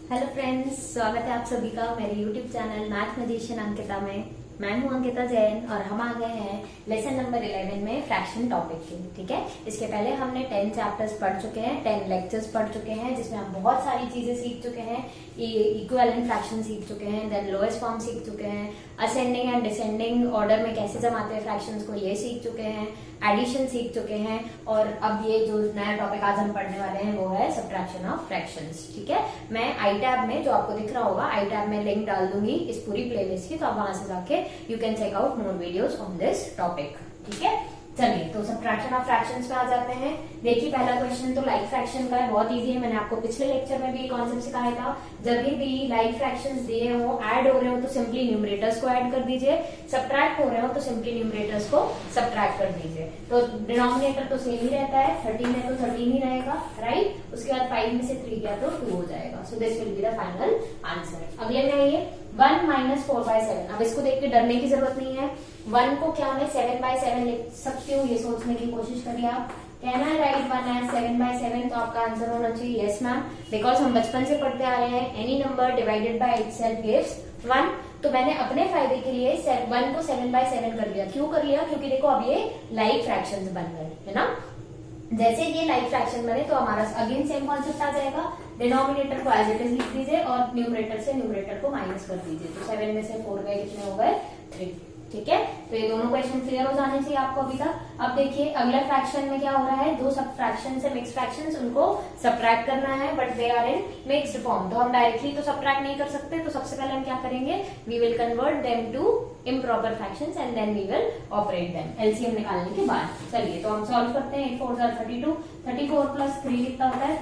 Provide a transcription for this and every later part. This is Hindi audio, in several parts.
हेलो फ्रेंड्स, स्वागत है आप सभी का मेरे YouTube channel math magician Ankita में। मैं हूं अंकिता जैन और हम आ गए हैं लेसन नंबर 11 में फ्रैक्शन टॉपिक की। ठीक है, इसके पहले हमने 10 चैप्टर्स पढ़ चुके हैं, 10 लेक्चर्स पढ़ चुके हैं, जिसमें हम बहुत सारी चीजें सीख चुके हैं। इक्विवेलेंट फ्रैक्शन सीख चुके हैं, देन लोएस्ट फॉर्म सीख चुके हैं, असेंडिंग एंड डिसेंडिंग ऑर्डर में कैसे जमाते हैं फ्रैक्शंस को, ये सीख चुके हैं, एडिशन सीख चुके हैं। और अब ये जो नया टॉपिक आज हम पढ़ने वाले हैं वो है सब्ट्रैक्शन ऑफ फ्रैक्शंस। ठीक है, मैं आई टैब में, जो आपको दिख रहा होगा, आई टैब में लिंक डाल दूंगी इस पूरी प्लेलिस्ट की, तो आप वहां से जाके you can check out more videos on this topic. ठीक है, चलिए तो सब्ट्रैक्शन ऑफ फ्रैक्शंस पे आ जाते हैं। देखिए पहला क्वेश्चन तो लाइक फ्रैक्शन का है, बहुत इजी है। मैंने आपको पिछले लेक्चर में भी कॉन्सेप्ट सिखाया था। जब भी लाइक फ्रैक्शंस दिए हो, ऐड हो रहे हो तो सिंपली न्यूमरेटर्स को ऐड कर दीजिए, सब्ट्रैक्ट हो रहे हो तो सिंपली न्यूमरेटर्स को सब्ट्रैक्ट कर दीजिए। तो डिनोमिनेटर तो सेम ही रहता है, 13 है तो 13 ही रहेगा, राइट। उसके बाद 5 में से 3 गया तो 2 हो जाएगा। So this will be the final answer. अगले में आइए 1 माइनस 4/7। अब इसको देख के डरने की जरूरत नहीं है। 1 को क्या मैं 7/7 लिख सकती हूँ, ये सोचने की कोशिश करिए आप। Can I write 1 as 7/7? तो आपका आंसर होना चाहिए यस मैम, बिकॉज हम बचपन से पढ़ते आ रहे हैं any number divided by itself gives 1। तो मैंने अपने फायदे के लिए 1 को 7/7 कर लिया। क्यों कर लिया? क्योंकि देखो अब ये लाइक फ्रैक्शंस बन गए, है ना। जैसे ये लाइक फ्रैक्शन बने तो हमारा अगेन सेम कॉन्सेप्ट आ जाएगा। डिनोमिनेटर को एज इट इज लिख दीजिए और न्यूमरेटर से न्यूमरेटर को माइनस कर दीजिए। तो 7 में से 4 गए, कितने हो गए? 3। ठीक है, तो ये दोनों क्वेश्चन क्लियर हो जाने चाहिए आपको अभी तक। अब देखिए अगला फ्रैक्शन में क्या हो रहा है, दो सब फ्रैक्शन से मिक्स फ्रैक्शंस, उनको सब्ट्रैक्ट करना है, but they are in mixed form. तो हम डायरेक्टली तो सब्ट्रैक्ट नहीं कर सकते, तो सबसे पहले हम क्या करेंगे, we will convert them to improper fractions and then we will operate them LCM निकालने के बाद। चलिए तो हम सॉल्व करते हैं। 8 4 32, 34 प्लस 3 कितना होता है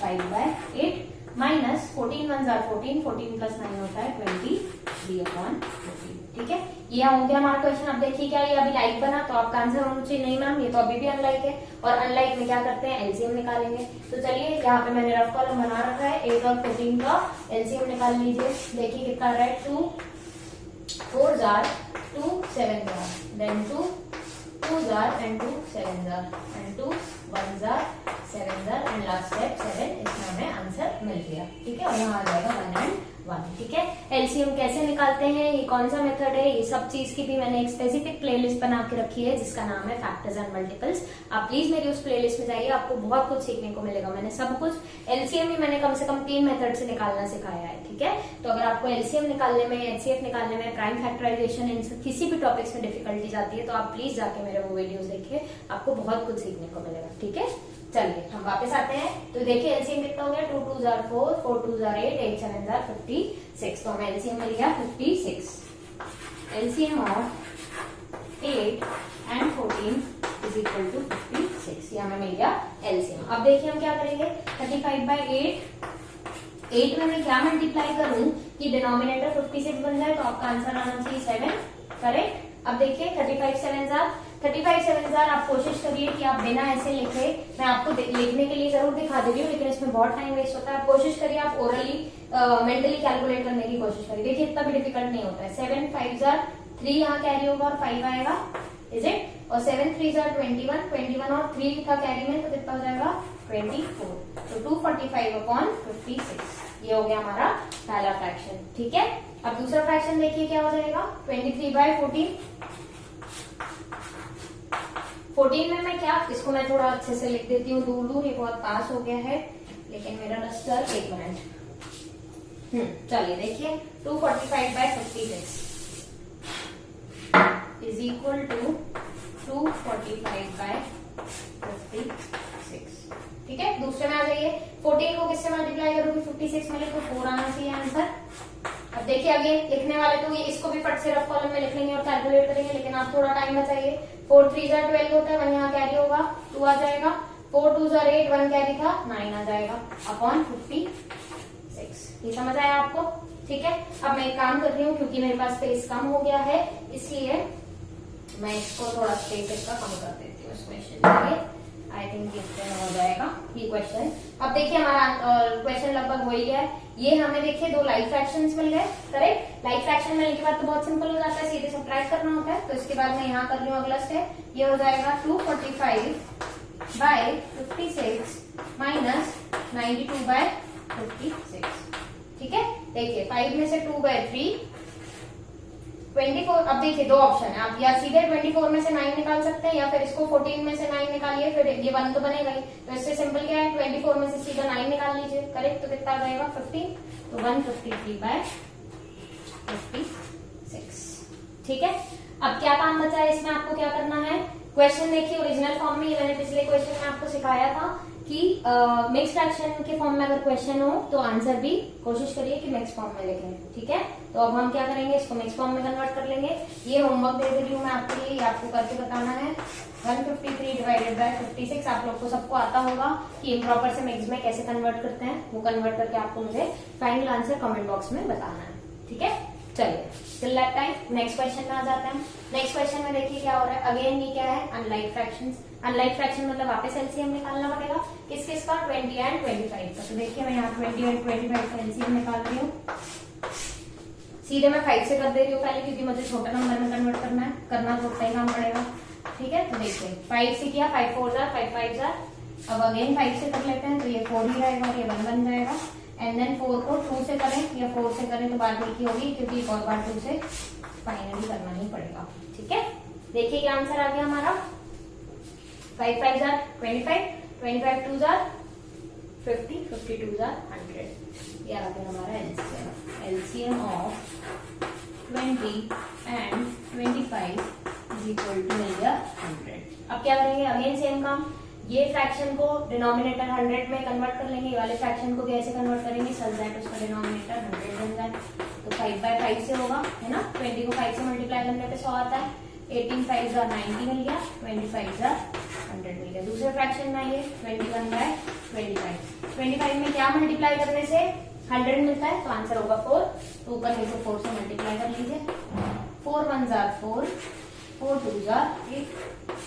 35/8 माइनस 14 1 14, 14 प्लस 9 होता है 23/14। ठीक है, ये हो गया हमारा क्वेश्चन। अब देखिए क्या ये अभी लाइक बना, तो आपका आंसर होना चाहिए नहीं मैम, ये तो अभी भी अनलाइक है। और अनलाइक में क्या करते हैं, एलसीएम निकालेंगे। तो चलिए यहाँ पे मैंने रफ कॉलम बना रखा है, 8 और 14 का एलसीएम निकाल लीजिए। देखिए कितना आ रहा है, 2 4 जार 2 7 जार, देन 2 2 जार एंड 2 7 जार एंड 2 1 जार 7 जार एंड लास्ट स्टेप 7। इसमें हमें आंसर मिल गया। ठीक है, और यहाँ आ जाएगा 1 एंड 1। ठीक है, एलसीएम कैसे निकालते हैं, ये कौन सा मेथड है, ये सब चीज की भी मैंने एक स्पेसिफिक प्लेलिस्ट बना के रखी है जिसका नाम है फैक्टर्स एंड मल्टीपल्स। आप प्लीज मेरी उस प्लेलिस्ट में जाइए, आपको बहुत कुछ सीखने को मिलेगा। मैंने सब कुछ एलसीएम ही मैंने कम से कम 3 मेथड से निकालना सिखाया है। ठीक है, तो अगर आपको एलसीएम निकालने में, एचसीएफ निकालने में, प्राइम फैक्टराइजेशन, इन किसी भी टॉपिक से डिफिकल्टीज आती है तो आप प्लीज जाके मेरे वो वीडियोस देखिए, आपको बहुत कुछ सीखने को मिलेगा। ठीक है, चलिए हम वापस आते हैं। तो देखिए एलसीएम कितना हो गया, 2 2 जार 4, 4 2 जार 8, 8 7 जार 56। तो हमें एलसीएम मिल गया 56। LCM of 8 and 14 is equal to 56। ये हमें मिल गया एलसीएम। अब देखिए हम क्या करेंगे, 35/8, 8 में मैं क्या मल्टीप्लाई करूं कि डिनोमिनेटर 56 बन जाए, तो आपका आंसर आना चाहिए 7। करेक्ट। अब देखिए 35 7 जार आप कोशिश करिए कि आप बिना ऐसे लिखे, मैं आपको लिखने के लिए जरूर दिखा दे रही हूँ लेकिन इसमें बहुत टाइम वेस्ट होता है। आप कोशिश करिए, आप ओरली मेंटली कैलकुलेट करने की कोशिश करिए। देखिए इतना भी डिफिकल्ट नहीं होता है। 7 5 जार 3 यहाँ कैरी होगा और 5 आएगा, इज इट। और 7 3 जार 21 और 3 का कैरी में तो कितना हो जाएगा 24। तो 245/56। ये हो गया हमारा पहला फ्रैक्शन। ठीक है, अब दूसरा फ्रैक्शन देखिए क्या हो जाएगा, 23/14। 14 में मैं क्या, इसको मैं थोड़ा अच्छे से लिख देती हूँ, दूर ये बहुत पास हो गया है लेकिन मेरा डस्टर, एक मिनट। चलिए देखिए 245/56 इज इक्वल टू 245/56। ठीक है, दूसरे में आ जाइए। 14 को किससे मल्टीप्लाई करूंगी, 56 मिले तो 4 आना चाहिए आंसर। अब देखिए अगेन लिखने वाले तो ये इसको भी फट से रफ कॉलम में लिख लेंगे और कैलकुलेट करेंगे, लेकिन आप थोड़ा टाइम बचाइए। 4 3 जार 12 होता है, 1 यहाँ कैरी होगा, 2 आ जाएगा। 4 2 जार 8, 1 कैरी था, 9 आ जाएगा अपॉन 56। ये समझ आया आपको? ठीक है, अब मैं एक काम कर रही हूँ, क्योंकि मेरे पास स्पेस कम हो गया है इसलिए मैं इसको थोड़ा स्पेस इसका कम कर देती हूँ इस क्वेश्चन के लिए। आई थिंक इतना हो जाएगा ये क्वेश्चन। अब देखिए हमारा क्वेश्चन लगभग वही है। ये हमें देखिए 2 लाइक फ्रैक्शंस मिल गए। करेक्ट, लाइक फ्रैक्शन मिलने के बाद तो बहुत सिंपल हो जाता है, सीधे सब्ट्रैक्ट करना होता है। तो इसके बाद मैं यहाँ कर रही हूँ अगला स्टेप, ये हो जाएगा 245/56 माइनस 92/3। 56। ठीक है, देखिए 5 में से 2/3 24। अब देखिए दो ऑप्शन है, आप या सीधे 24 में से 9 निकाल सकते हैं, या फिर इसको 14 में से 9 निकालिए, फिर ये 1 तो बनेगा ही। तो इससे सिंपल क्या है, 24 में से सीधा 9 निकाल लीजिए, करेक्ट। तो कितना आ जाएगा 15, तो 153/56। ठीक है, अब क्या काम बचा है इसमें, आपको क्या करना है, क्वेश्चन देखिए ओरिजिनल फॉर्म में, ये मैंने पिछले क्वेश्चन में आपको सिखाया था कि मिक्स फ्रैक्शन के फॉर्म में अगर क्वेश्चन हो तो आंसर भी कोशिश करिए कि मिक्स फॉर्म में लिखें। ठीक है, तो अब हम क्या करेंगे, इसको मिक्स फॉर्म में कन्वर्ट कर लेंगे। ये होमवर्क दे रही हूँ मैं आपके लिए, ये आपको करके बताना है। 153/56 आप लोग को सबको आता होगा कि इम्प्रॉपर से मिक्स में कैसे कन्वर्ट करते हैं, वो कन्वर्ट करके आपको मुझे फाइनल आंसर कमेंट बॉक्स में बताना है। ठीक है, चलिए till that time next question में आ जाते हैं। नेक्स्ट क्वेश्चन में देखिए क्या हो रहा है, अगेन ये क्या है, अनलाइक फ्रैक्शंस। अनलाइक फ्रैक्शन मतलब वापस एलसीएम निकालना पड़ेगा, किस किस का, 20 एंड 25 का। तो देखिए मैं यहाँ 20 एंड 25 का एलसीएम निकाल रही हूँ। सीधे मैं 5 से कर दे रही हूँ पहले, क्योंकि मुझे छोटा नंबर में कन्वर्ट करना है, करना तो उतना ही काम पड़ेगा। ठीक है, तो देखिए 5 से किया, 5 4 जार, 5 5 जार। अब अगेन 5 से कर लेते हैं, तो ये 4 ही रहेगा, ये 1 बन जाएगा। एंड देन 4 को 2 से करें या 4 से करें तो बात एक ही होगी, क्योंकि एक और बार 2 से फाइनली करना ही पड़ेगा। ठीक है, देखिए क्या आंसर आ गया हमारा, 5 5 जार 25, 25 2 जार 50, 52 जार 100। ये आ गया हमारा LCM. LCM of 20 and 25 is equal to मिल गया 100। अब क्या करेंगे, अगेन सेम काम, ये फ्रैक्शन को डिनोमिनेटर 100 में कन्वर्ट कर लेंगे, ये वाले फ्रैक्शन को कैसे कन्वर्ट करेंगे, सच दैट उसका डिनोमिनेटर 100 बन जाए। तो 5/5 से होगा, है ना, 20 को 5 से मल्टीप्लाई करने पे 100 आता है। 18 5 जार 90 मिल गया, 25 जार 100 मिल गया। दूसरे फ्रैक्शन में आइए, 21/25। 25 में क्या मल्टीप्लाई करने से 100 मिलता है, तो आंसर होगा 4। तो ऊपर नीचे 4 से मल्टीप्लाई कर लीजिए, 4 1 जार 4, 4 2 जार 8,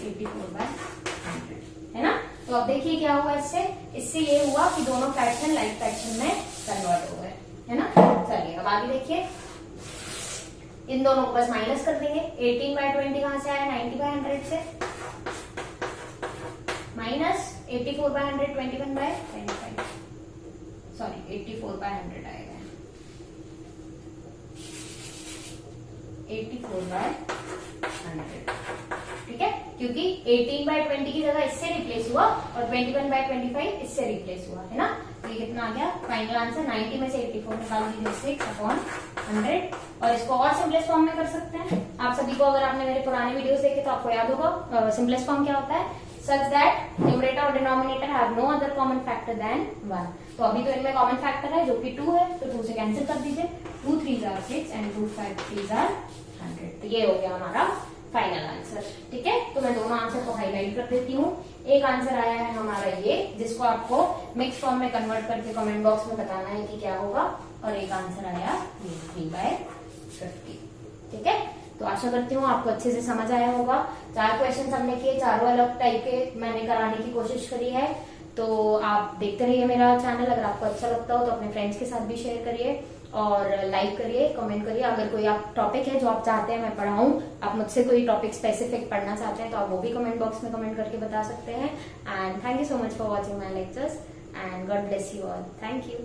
84/100, है ना। तो अब देखिए क्या हुआ इससे ये हुआ कि दोनों फ्रैक्शन लाइक फ्रैक्शन में कन्वर्ट हो गए, है ना। चलिए अब आगे देखिए, इन दोनों को बस माइनस कर देंगे। 18/20 कहां से आया, 90/100 से, माइनस 84/100 21/25, सॉरी 84/100 आएगा, 84/100। ठीक है, क्योंकि 18/20 की जगह इससे रिप्लेस हुआ और 21/25 इससे रिप्लेस हुआ, है ना। तो ये कितना आ गया, फाइनल आंसर 90 में से 84 निकाल दीजिए, 6/100। और इसको और सिंपलेस्ट फॉर्म में कर सकते हैं। आप सभी को, अगर आपने मेरे पुराने वीडियोस देखे तो आपको याद होगा सिंपलेस्ट फॉर्म क्या होता है, सच दैट न्यूमरेटर और denominator have no other common factor than 1। तो अभी तो इनमें कॉमन फैक्टर है जो कि 2 है, तो 2 से कैंसिल कर दीजिए, 2 3 जार 6 एंड 2 5 3 जार 100। तो ये हो गया हमारा फाइनल आंसर। ठीक है, तो मैं दोनों आंसर को हाईलाइट कर देती हूँ। एक आंसर आया है हमारा ये, जिसको आपको मिक्स फॉर्म में कन्वर्ट करके कमेंट बॉक्स में बताना है कि क्या होगा, और एक आंसर आया 3/50। ठीक है, तो आशा करती हूँ आपको अच्छे से समझ आया होगा। 4 क्वेश्चन हमने किए, चारों अलग टाइप के मैंने कराने की कोशिश करी है। तो आप देखते रहिए मेरा चैनल, अगर आपको अच्छा लगता हो तो अपने फ्रेंड्स के साथ भी शेयर करिए और लाइक करिए, कमेंट करिए। अगर कोई आप टॉपिक है जो आप चाहते हैं मैं पढ़ाऊं, आप मुझसे कोई टॉपिक स्पेसिफिक पढ़ना चाहते हैं तो आप वो भी कमेंट बॉक्स में कमेंट करके बता सकते हैं। And thank you so much for watching my lectures and God bless you all. Thank you.